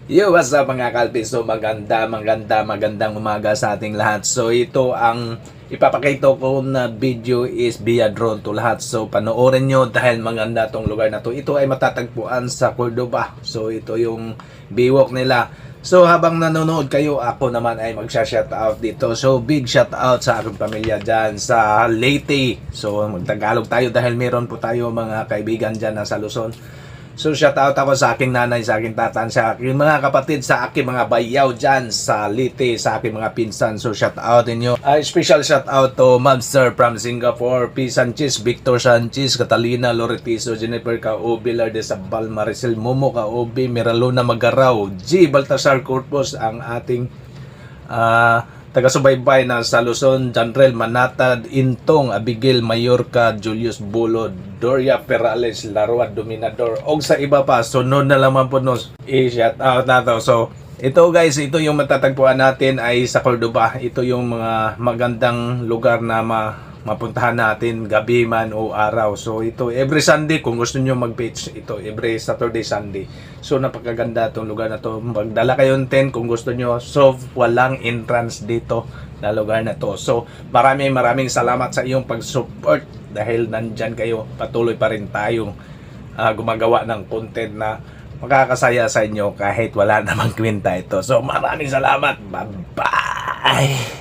Yo, what's up mga kalpis? So magandang umaga sa ating lahat. So ito ang ipapakita ko na video is via drone to lahat. So panoorin nyo dahil maganda tong lugar na to. Ito ay matatagpuan sa Cordoba. So ito yung biwok nila. So habang nanonood kayo, ako naman ay magsha-shoutout dito. So big shoutout sa aking pamilya dyan sa Leyte. So magtagalog tayo dahil meron po tayo mga kaibigan dyan na sa Luzon. So shoutout ako sa aking nanay, sa aking tatan, sa aking mga kapatid, sa aking mga bayaw dyan sa Leyte, sa aking mga pinsan. So shoutout ninyo. Special shoutout to Mabster from Singapore, P. Sanchez, Victor Sanchez, Catalina Loretizo, Jennifer Kaubi, Lourdes Sabal, Maricel Momo Kaubi, Miraluna Magaraw, G. Baltasar Corpus, ang ating taga-subaybay na sa Luzon, Janrel Manatad, Intong, Abigail Mayorka, Julius Bulod, Doria Perales, Laruad Dominador, og sa iba pa, sunod na lamang po nos i-shout out na to. So, ito guys, ito yung matatagpuan natin ay sa Cordoba. Ito yung mga magandang lugar na mapuntahan natin gabi man o araw. So ito every Sunday kung gusto niyo mag-beach, ito every Saturday, Sunday. So napakaganda tong lugar na to. Magdala kayo ng tent kung gusto niyo. So walang entrance dito na lugar na to. So maraming salamat sa iyong pag-support dahil nandyan kayo. Patuloy pa rin tayong gumagawa ng content na makakasaya sa inyo kahit wala namang kwenta ito. So maraming salamat. Bye-bye!